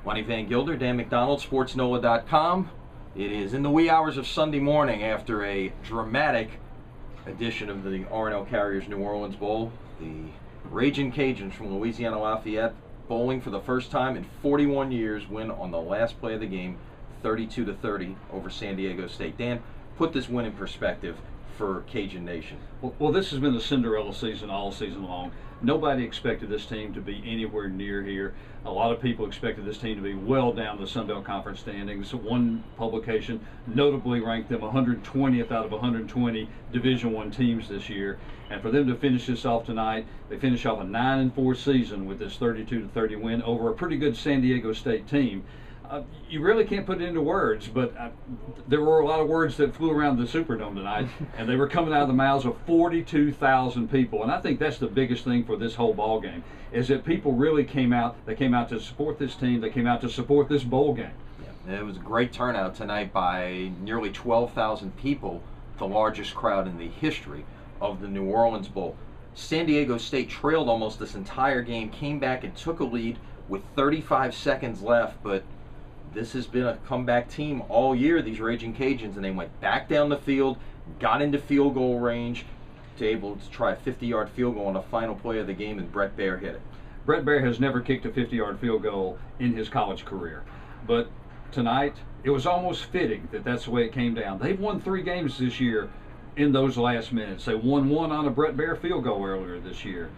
Lenny Vangilder, Dan McDonald, SportsNOLA.com. It is in the wee hours of Sunday morning after a dramatic edition of the R&L Carriers New Orleans Bowl. The Ragin Cajuns from Louisiana-Lafayette, bowling for the first time in 41 years, win on the last play of the game, 32-30 over San Diego State. Dan, put this win in perspective for Cajun Nation. Well, this has been the Cinderella season all season long. Nobody expected this team to be anywhere near here. A lot of people expected this team to be well down the Sun Belt Conference standings. One publication notably ranked them 120th out of 120 Division I teams this year. And for them to finish this off tonight, they finish off a 9-4 season with this 32-30 win over a pretty good San Diego State team. You really can't put it into words, but there were a lot of words that flew around the Superdome tonight, and they were coming out of the mouths of 42,000 people. And I think that's the biggest thing for this whole ball game, is that people really came out. They came out to support this team. They came out to support this bowl game. Yeah, it was a great turnout tonight by nearly 12,000 people, the largest crowd in the history of the New Orleans Bowl. San Diego State trailed almost this entire game, came back and took a lead with 35 seconds left, but this has been a comeback team all year, these Raging Cajuns, and they went back down the field, got into field goal range, to able to try a 50-yard field goal on the final play of the game, and Brett Baer hit it. Brett Baer has never kicked a 50-yard field goal in his college career, but tonight it was almost fitting that that's the way it came down. They've won 3 games this year in those last minutes. They won one on a Brett Baer field goal earlier this year,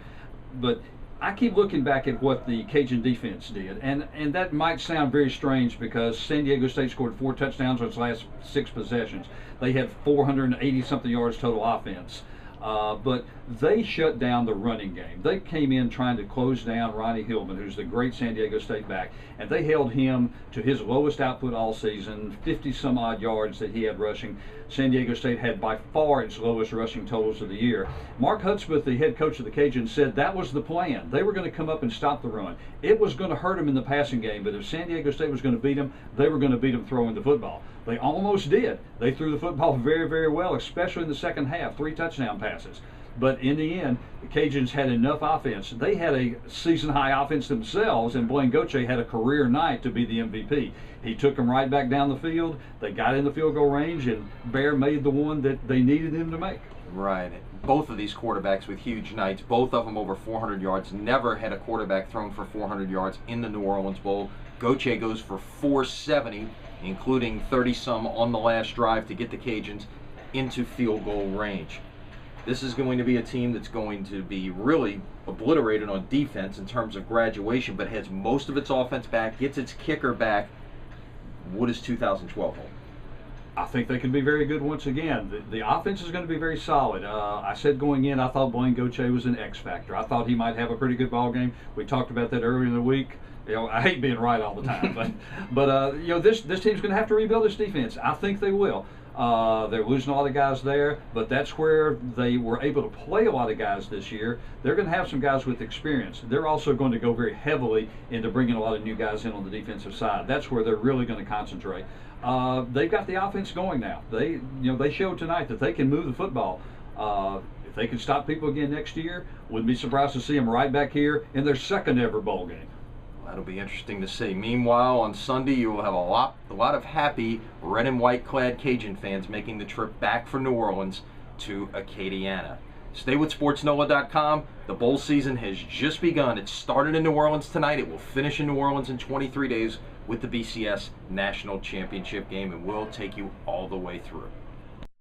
but I keep looking back at what the Cajun defense did, and that might sound very strange because San Diego State scored 4 touchdowns on its last 6 possessions. They had 480-something yards total offense, but they shut down the running game. They came in trying to close down Ronnie Hillman, who's the great San Diego State back, and they held him to his lowest output all season, 50-some-odd yards that he had rushing. San Diego State had by far its lowest rushing totals of the year. Mark Hudspeth, the head coach of the Cajuns, said that was the plan. They were going to come up and stop the run. It was going to hurt them in the passing game, but if San Diego State was going to beat them, they were going to beat them throwing the football. They almost did. They threw the football very, very well, especially in the second half, 3 touchdown passes. But in the end, the Cajuns had enough offense. They had a season-high offense themselves, and Blaine Goche had a career night to be the MVP. He took them right back down the field. They got in the field goal range, and Baer made the one that they needed him to make. Right. Both of these quarterbacks with huge nights, both of them over 400 yards. Never had a quarterback thrown for 400 yards in the New Orleans Bowl. Goche goes for 470, including 30-some on the last drive to get the Cajuns into field goal range. This is going to be a team that's going to be really obliterated on defense in terms of graduation, but has most of its offense back, gets its kicker back. What does 2012 hold? I think they can be very good once again. The offense is going to be very solid. I said going in, I thought Blaine Goche was an X factor. I thought he might have a pretty good ball game. We talked about that earlier in the week. You know, I hate being right all the time, but you know, this team's going to have to rebuild its defense. I think they will. They're losing a lot of guys there, but that's where they were able to play a lot of guys this year. They're going to have some guys with experience. They're also going to go very heavily into bringing a lot of new guys in on the defensive side. That's where they're really going to concentrate. They've got the offense going now. They showed tonight that they can move the football. If they can stop people again next year, wouldn't be surprised to see them right back here in their second ever bowl game. That'll be interesting to see. Meanwhile, on Sunday, you will have a lot of happy red and white clad Cajun fans making the trip back from New Orleans to Acadiana. Stay with SportsNOLA.com. The bowl season has just begun. It started in New Orleans tonight. It will finish in New Orleans in 23 days with the BCS National Championship game, and we'll take you all the way through.